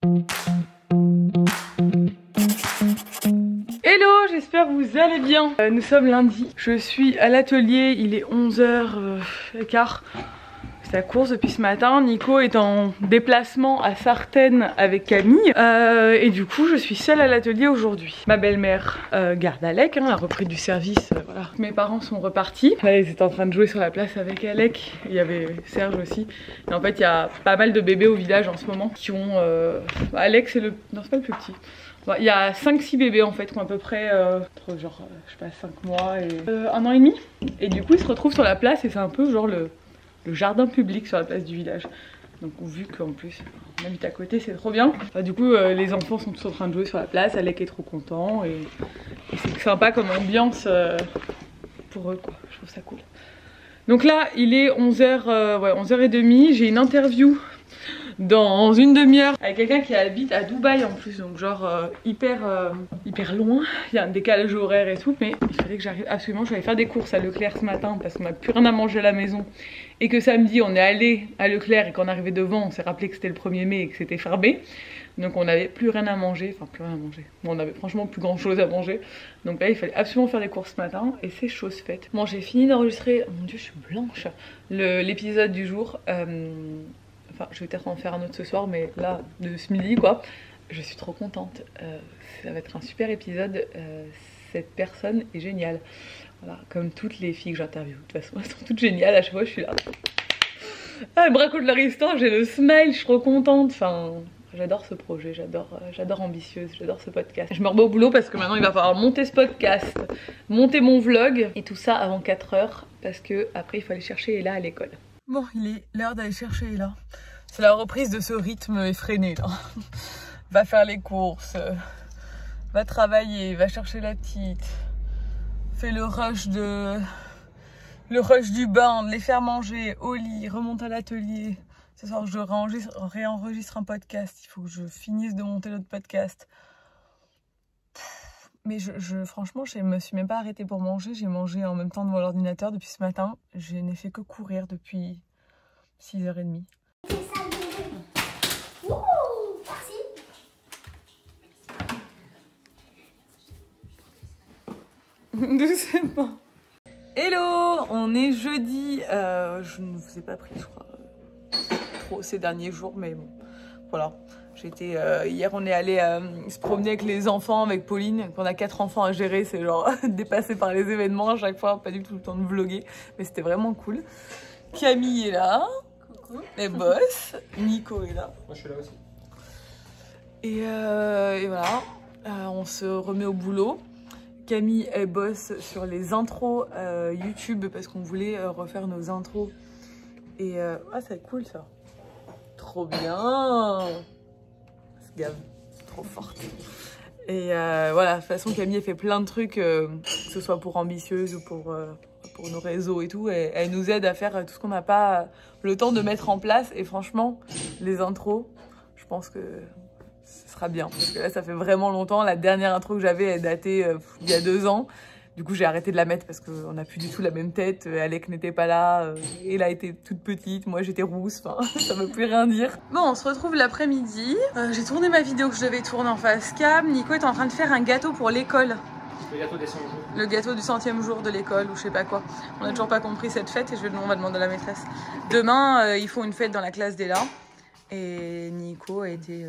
Hello, j'espère que vous allez bien. Nous sommes lundi, je suis à l'atelier, il est 11h15. C'est la course depuis ce matin. Nico est en déplacement à Sartène avec Camille et du coup je suis seule à l'atelier aujourd'hui. Ma belle-mère garde Alec, elle a repris du service, voilà. Mes parents sont repartis. Là ils étaient en train de jouer sur la place avec Alec, il y avait Serge aussi. Et en fait il y a pas mal de bébés au village en ce moment qui ont... Alec c'est le... non c'est pas le plus petit. Il y a 5-6 bébés en fait qui ont à peu près genre je sais pas 5 mois et 1 an et demi. Et du coup ils se retrouvent sur la place et c'est un peu genre le jardin public sur la place du village. Donc vu qu'en plus on habite à côté, c'est trop bien. Du coup les enfants sont tous en train de jouer sur la place, Alec est trop content et c'est sympa comme ambiance pour eux quoi, je trouve ça cool. Donc là il est 11h, ouais, 11h30, j'ai une interview dans une demi-heure avec quelqu'un qui habite à Dubaï en plus, donc genre hyper loin, il y a un décalage horaire et tout, mais il fallait que j'arrive absolument. Je vais aller faire des courses à Leclerc ce matin parce qu'on n'a plus rien à manger à la maison et que samedi on est allé à Leclerc et qu'en arrivait devant on s'est rappelé que c'était le 1er mai et que c'était fermé, donc on n'avait plus rien à manger, enfin plus rien à manger, bon, on avait franchement plus grand chose à manger, donc là il fallait absolument faire des courses ce matin et c'est chose faite. Bon, j'ai fini d'enregistrer, oh mon dieu je suis blanche, l'épisode du jour. Enfin, je vais peut-être en faire un autre ce soir, mais là, de ce midi, quoi, je suis trop contente. Ça va être un super épisode. Cette personne est géniale. Voilà, comme toutes les filles que j'interviewe. De toute façon, elles sont toutes géniales. À chaque fois, je suis là. Ah, elles me racontent leur histoire, j'ai le smile, je suis trop contente. Enfin, j'adore ce projet, j'adore Ambitieuse, j'adore ce podcast. Je me remets au boulot parce que maintenant, il va falloir monter ce podcast, monter mon vlog, et tout ça avant 4 h, parce que après, il faut aller chercher Ella à l'école. Bon, il est l'heure d'aller chercher Ella. C'est la reprise de ce rythme effréné là. Va faire les courses, va travailler, va chercher la petite. Fais le rush du bain, de les faire manger au lit, remonte à l'atelier. Ce soir je réenregistre un podcast, il faut que je finisse de monter l'autre podcast. Mais franchement, je me suis même pas arrêtée pour manger. J'ai mangé en même temps devant l'ordinateur depuis ce matin. Je n'ai fait que courir depuis 6h30. Doucement. Hello, on est jeudi. Je ne vous ai pas pris, je crois, trop ces derniers jours, mais bon, voilà. Hier, on est allé se promener avec les enfants, avec Pauline. On a 4 enfants à gérer, c'est genre dépassé par les événements à chaque fois, pas du tout le temps de vlogger, mais c'était vraiment cool. Camille est là, coucou, et boss. Nico est là. Moi, je suis là aussi. Et voilà, on se remet au boulot. Camille, elle bosse sur les intros YouTube parce qu'on voulait refaire nos intros. Et ah, c'est cool ça. Trop bien. Gave, trop forte. Et voilà, de toute façon Camille elle fait plein de trucs, que ce soit pour Ambitieuse ou pour nos réseaux et tout, et elle nous aide à faire tout ce qu'on n'a pas le temps de mettre en place. Et franchement, les intros, je pense que ce sera bien, parce que là ça fait vraiment longtemps. La dernière intro que j'avais est datée il y a 2 ans. Du coup, j'ai arrêté de la mettre parce qu'on n'a plus du tout la même tête. Alec n'était pas là, Ella était toute petite, moi j'étais rousse, enfin, ça veut plus rien dire. Bon, on se retrouve l'après-midi. J'ai tourné ma vidéo que je devais tourner en face cam. Nico est en train de faire un gâteau pour l'école. Le gâteau des 100 jours. Le gâteau du 100e jour de l'école ou je sais pas quoi. On n'a toujours pas compris cette fête et on va demander à la maîtresse. Demain, ils font une fête dans la classe d'Ella. Et Nico a été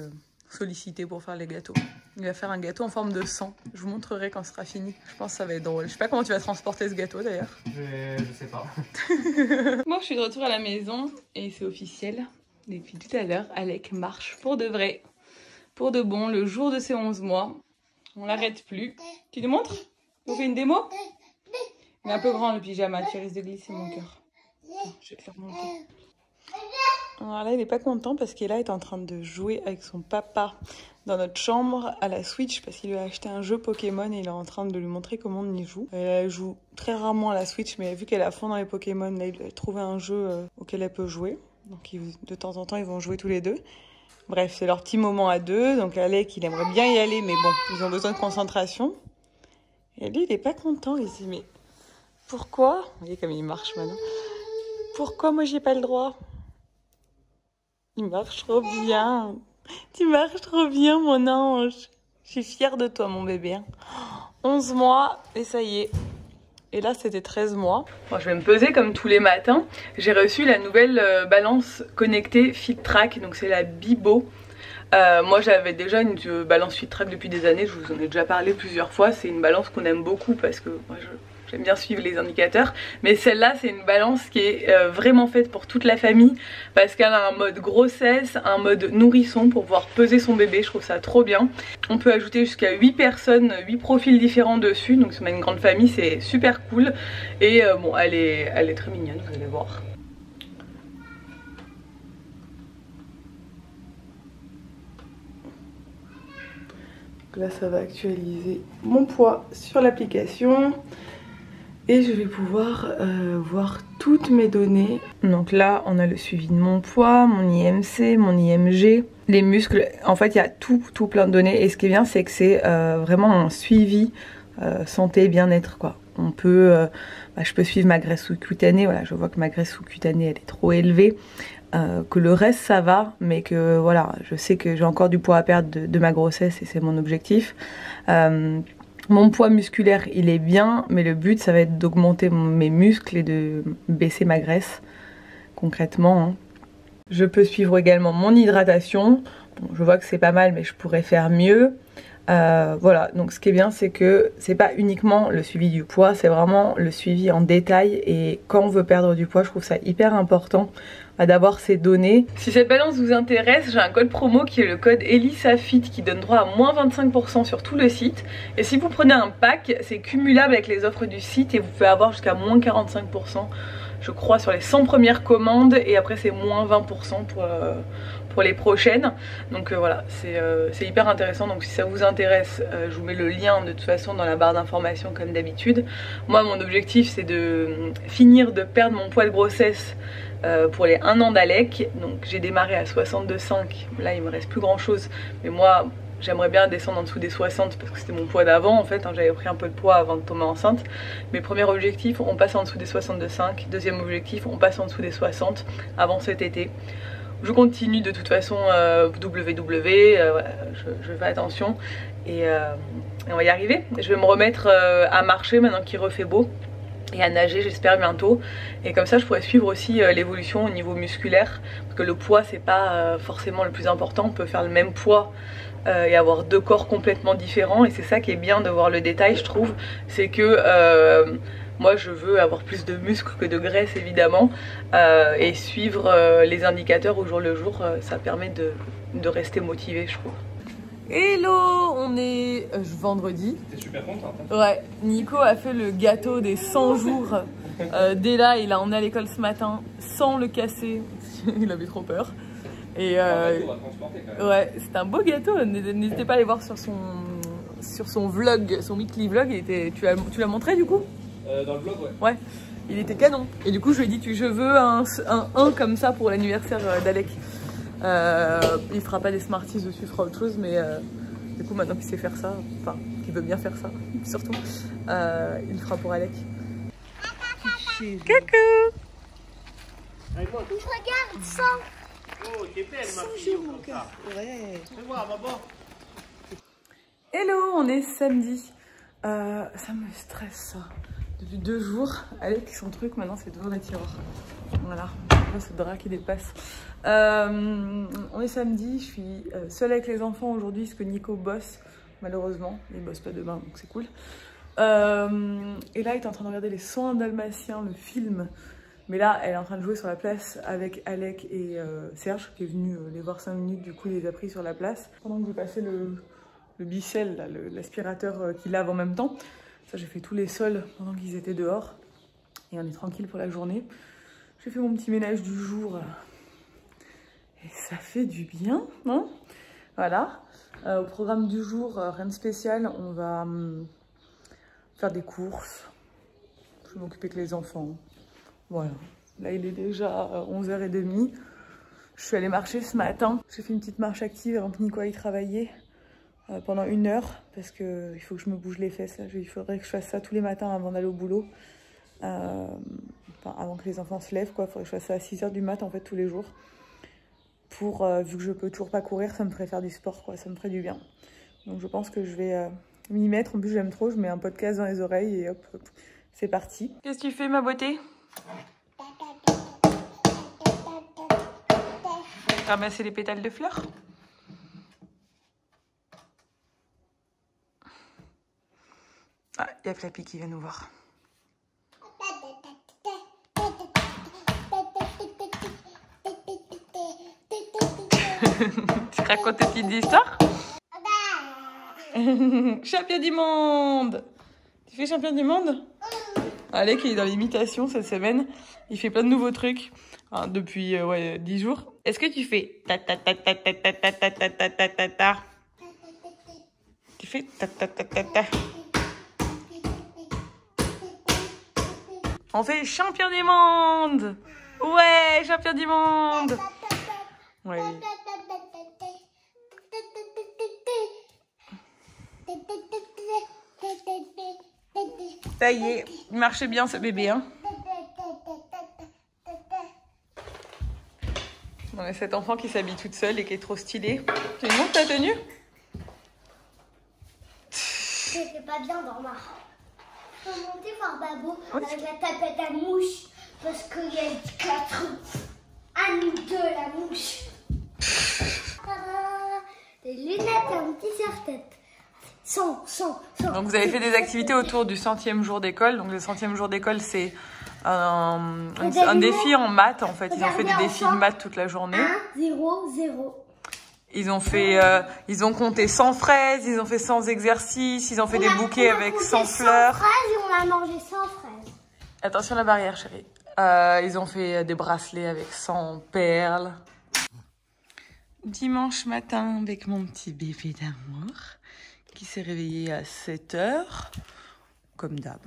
sollicité pour faire les gâteaux. Il va faire un gâteau en forme de sang. Je vous montrerai quand ce sera fini. Je pense que ça va être drôle. Je sais pas comment tu vas transporter ce gâteau d'ailleurs. Je sais pas. Moi, je suis de retour à la maison et c'est officiel. Depuis tout à l'heure, Alec marche pour de vrai. Pour de bon, le jour de ses 11 mois. On l'arrête plus. Tu nous montres? On fait une démo? Il est un peu grand le pyjama, tu risques de glisser mon cœur. Attends, je vais te le remonter. Alors là, il est pas content parce qu'Ella est en train de jouer avec son papa dans notre chambre à la Switch parce qu'il lui a acheté un jeu Pokémon et il est en train de lui montrer comment on y joue. Elle joue très rarement à la Switch, mais vu qu'elle est à fond dans les Pokémon, là, il a trouvé un jeu auquel elle peut jouer. Donc de temps en temps, ils vont jouer tous les deux. Bref, c'est leur petit moment à deux. Donc Alec, il aimerait bien y aller, mais bon, ils ont besoin de concentration. Et lui, il est pas content. Il se dit, mais pourquoi? Vous voyez comme il marche maintenant. Pourquoi moi, j'ai pas le droit? Il marche trop bien. Tu marches trop bien, mon ange. Je suis fière de toi, mon bébé. 11 mois et ça y est. Et là, c'était 13 mois. Bon, je vais me peser comme tous les matins. J'ai reçu la nouvelle balance connectée FitTrack. Donc c'est la Bibo. Moi j'avais déjà une balance FitTrack depuis des années, je vous en ai déjà parlé plusieurs fois. C'est une balance qu'on aime beaucoup parce que moi j'aime bien suivre les indicateurs. Mais celle-là c'est une balance qui est vraiment faite pour toute la famille parce qu'elle a un mode grossesse, un mode nourrisson pour pouvoir peser son bébé. Je trouve ça trop bien. On peut ajouter jusqu'à 8 personnes, 8 profils différents dessus. Donc si on a une grande famille c'est super cool. Et bon elle est très mignonne, vous allez voir. Là ça va actualiser mon poids sur l'application et je vais pouvoir voir toutes mes données. Donc là on a le suivi de mon poids, mon IMC, mon IMG, les muscles. En fait il y a tout plein de données et ce qui est bien c'est que c'est vraiment un suivi santé bien-être quoi. On peut, je peux suivre ma graisse sous-cutanée, voilà, je vois que ma graisse sous-cutanée elle est trop élevée. Que le reste ça va, mais que voilà, je sais que j'ai encore du poids à perdre de ma grossesse et c'est mon objectif. Mon poids musculaire il est bien, mais le but ça va être d'augmenter mes muscles et de baisser ma graisse concrètement. Hein. Je peux suivre également mon hydratation. Bon, je vois que c'est pas mal, mais je pourrais faire mieux. Voilà, donc ce qui est bien c'est que c'est pas uniquement le suivi du poids, c'est vraiment le suivi en détail et quand on veut perdre du poids je trouve ça hyper important d'avoir ces données. Si cette balance vous intéresse, j'ai un code promo qui est le code ELISAFIT qui donne droit à moins 25% sur tout le site et si vous prenez un pack c'est cumulable avec les offres du site et vous pouvez avoir jusqu'à moins 45% je crois sur les 100 premières commandes et après c'est moins 20% pour les prochaines. Donc voilà, c'est hyper intéressant. Donc si ça vous intéresse, je vous mets le lien de toute façon dans la barre d'informations comme d'habitude. Moi mon objectif c'est de finir de perdre mon poids de grossesse pour les 1 an d'Alec. Donc j'ai démarré à 62,5, là il me reste plus grand chose. Mais moi j'aimerais bien descendre en dessous des 60 parce que c'était mon poids d'avant en fait, hein, j'avais pris un peu de poids avant de tomber enceinte. Mais premier objectif, on passe en dessous des 62,5. Deuxième objectif, on passe en dessous des 60 avant cet été. Je continue de toute façon voilà, je fais attention et on va y arriver. Je vais me remettre à marcher maintenant qu'il refait beau et à nager j'espère bientôt et comme ça je pourrais suivre aussi l'évolution au niveau musculaire parce que le poids c'est pas forcément le plus important, on peut faire le même poids et avoir deux corps complètement différents et c'est ça qui est bien de voir le détail je trouve, c'est que moi je veux avoir plus de muscles que de graisse évidemment et suivre les indicateurs au jour le jour, ça permet de rester motivé je trouve. Hello, on est vendredi. T'es super contente hein. Ouais, Nico a fait le gâteau des 100 jours. Dès là, il l'a emmené à l'école ce matin sans le casser. Il avait trop peur. Et ouais, c'est un beau gâteau. N'hésitez pas à aller voir sur son vlog, son weekly vlog. Tu l'as montré du coup dans le vlog, ouais. Ouais, il était canon. Et du coup, je lui ai dit je veux un comme ça pour l'anniversaire d'Alec. Il fera pas des Smarties dessus, il fera autre chose, mais du coup maintenant qu'il sait faire ça, enfin qu'il veut bien faire ça surtout, il le fera pour Alec. Coucou. Regarde ça. Oh, t'es belle ma fille comme ça. Ouais. Fais voir maman. Hello, on est samedi. Ça me stresse ça. Depuis 2 jours, Alec son truc maintenant c'est d'ouvrir les tiroirs. Voilà, ce drap qui dépasse. On est samedi, je suis seule avec les enfants aujourd'hui parce que Nico bosse malheureusement, il bosse pas demain donc c'est cool. Et là il est en train de regarder les soins dalmatiens, le film. Mais là elle est en train de jouer sur la place avec Alec et Serge qui est venu les voir 5 minutes, du coup il les a pris sur la place. Pendant que je passais le bicelle, l'aspirateur qui lave en même temps. Ça j'ai fait tous les sols pendant qu'ils étaient dehors. Et on est tranquille pour la journée. J'ai fait mon petit ménage du jour. Et ça fait du bien, hein? Voilà. Au programme du jour, rien de spécial. On va faire des courses. Je vais m'occuper avec les enfants. Voilà. Là, il est déjà 11h30. Je suis allée marcher ce matin. J'ai fait une petite marche active avant que Nico aille travailler pendant 1 heure. Parce qu'il faut que je me bouge les fesses. Là. Il faudrait que je fasse ça tous les matins avant d'aller au boulot. Enfin, avant que les enfants se lèvent, quoi. Il faudrait que je fasse ça à 6h du mat, en fait, tous les jours. pour, vu que je peux toujours pas courir, ça me ferait faire du sport, quoi, ça me ferait du bien. Donc je pense que je vais m'y mettre. En plus, j'aime trop, je mets un podcast dans les oreilles et hop, hop c'est parti. Qu'est-ce que tu fais, ma beauté? Ramasser les pétales de fleurs? Ah, il y a Flappy qui vient nous voir. Tu racontes tes petites histoires? Champion du monde! Tu fais champion du monde? Alec qui est dans l'imitation cette semaine. Il fait plein de nouveaux trucs hein, depuis 10 jours. Est-ce que tu fais ta ta ta ta ta ta ta ta ta ta ta ta ta? Tu fais ta ta ta ta ta. On fait champion du monde! Ouais, champion du monde! Ouais. Ça y est, il marchait bien ce bébé, hein. On a cet enfant qui s'habille toute seule et qui est trop stylée. Tu lui montres ta tenue? C'est pas bien, Dormar. Je peux monter voir Babo avec la tapette à mouche parce qu'il y a 4 à nous deux la mouche. Des lunettes et un petit serre-tête. 100. Donc vous avez fait des activités autour du 100e jour d'école. Donc le 100e jour d'école, c'est un défi en maths en fait. Ils ont fait des défis de maths toute la journée. 1, 0, 0. Ils ont fait, ils ont compté 100 fraises, ils ont fait 100 exercices, ils ont fait des bouquets avec 100 fleurs. 100 fraises et on a mangé 100 fraises. Attention à la barrière, chérie. Ils ont fait des bracelets avec 100 perles. Dimanche matin avec mon petit bébé d'amour qui s'est réveillé à 7 h, comme d'hab.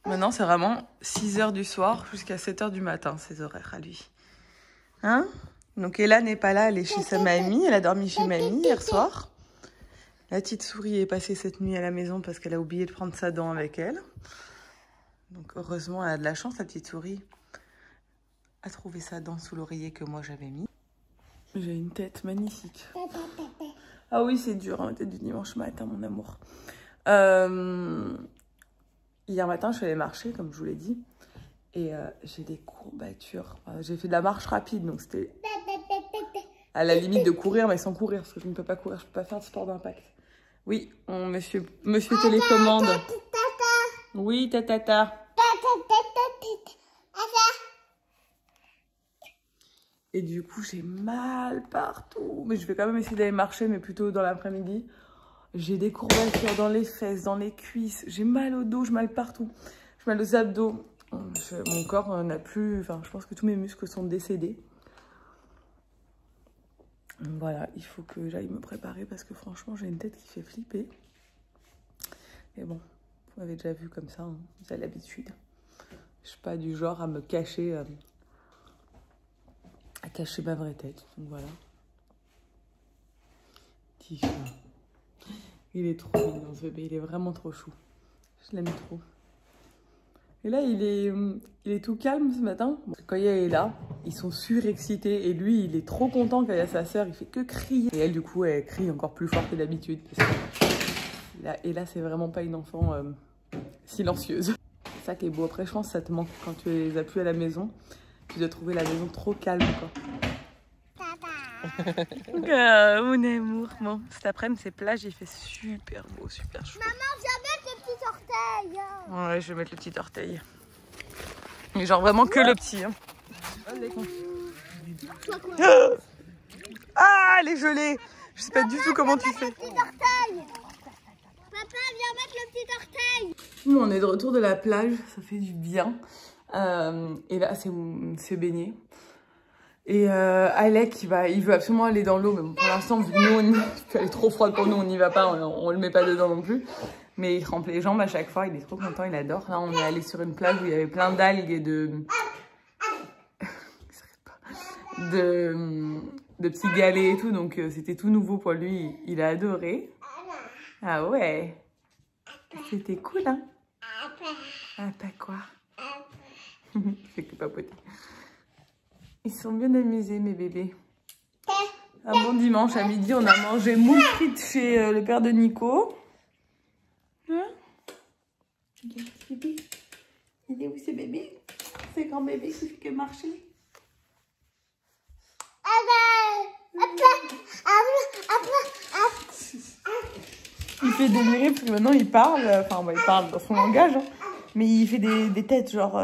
Maintenant, c'est vraiment 6 h du soir jusqu'à 7 h du matin, ses horaires à lui. Hein? Donc Ella n'est pas là, elle est chez sa mamie. Elle a dormi chez mamie hier soir. La petite souris est passée cette nuit à la maison parce qu'elle a oublié de prendre sa dent avec elle. Donc heureusement, elle a de la chance, la petite souris a trouvé sa dent sous l'oreiller que moi j'avais mis. J'ai une tête magnifique. Ah oui, c'est dur, hein, la tête du dimanche matin, mon amour. Hier matin, je suis allée marcher, comme je vous l'ai dit. Et j'ai des courbatures. J'ai fait de la marche rapide, donc c'était à la limite de courir, mais sans courir, parce que je ne peux pas courir, je ne peux pas faire de sport d'impact. Oui, monsieur télécommande. Oui, tata. Et du coup, j'ai mal partout. Mais je vais quand même essayer d'aller marcher, mais plutôt dans l'après-midi. J'ai des courbatures dans les fesses, dans les cuisses. J'ai mal au dos, j'ai mal partout. J'ai mal aux abdos. Mon corps n'a plus... Enfin, je pense que tous mes muscles sont décédés. Donc voilà, il faut que j'aille me préparer parce que franchement, j'ai une tête qui fait flipper. Et bon, vous m'avez déjà vu comme ça, hein, vous avez l'habitude. Je suis pas du genre à me cacher... à cacher ma vraie tête. Donc voilà. Petit chat. Il est trop mignon ce bébé, il est vraiment trop chou. Je l'aime trop. Et là, il est tout calme ce matin. Quand Kaya est là, ils sont surexcités. Et lui, il est trop content quand il y a sa sœur, il fait que crier. Et elle, du coup, elle crie encore plus fort que d'habitude. Et là, c'est vraiment pas une enfant silencieuse. C'est ça qui est beau. Après, je pense que ça te manque quand tu les as plus à la maison. Tu dois trouver la maison trop calme, quoi. Mon amour. Bon, cet après-midi, c'est plage, il fait super beau, super chaud. Maman, viens mettre le petit orteil. Ouais, je vais mettre le petit orteil. Mais genre vraiment que le petit. Hein. Ah, elle est gelée. Je sais pas du tout comment tu fais. Papa, viens mettre le petit orteil. Nous, on est de retour de la plage, ça fait du bien. Et là, c'est baigné. Et Alec, il veut absolument aller dans l'eau, mais bon, pour l'instant, vu que nous, elle est trop froide pour nous, on n'y va pas, on le met pas dedans non plus. Mais il trempe les jambes à chaque fois, il est trop content, il adore. Là, on est allé sur une plage où il y avait plein d'algues et de petits galets et tout, donc c'était tout nouveau pour lui, il a adoré. Ah ouais, c'était cool, hein? Ah, t'as quoi? C'est que papoter. Ils sont bien amusés, mes bébés. Un bon dimanche à midi, on a mangé moules frites chez le père de Nico. Hein? Bébé. Il est où c'est bébé? C'est grand bébé qui fait que marcher. Il fait des miracles parce que maintenant il parle, enfin il parle dans son langage, hein, mais il fait des têtes genre,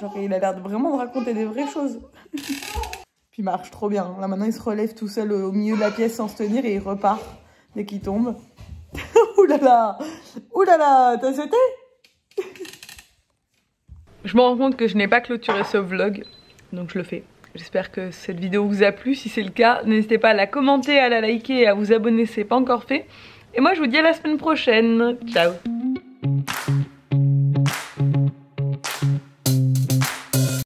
genre il a l'air de vraiment de raconter des vraies choses. Puis il marche trop bien. Là maintenant il se relève tout seul au milieu de la pièce sans se tenir et il repart dès qu'il tombe. Oulala, oulala, t'as sauté? Je me rends compte que je n'ai pas clôturé ce vlog, donc je le fais. J'espère que cette vidéo vous a plu. Si c'est le cas, n'hésitez pas à la commenter, à la liker et à vous abonner si ce n'est pas encore fait. Et moi je vous dis à la semaine prochaine. Ciao.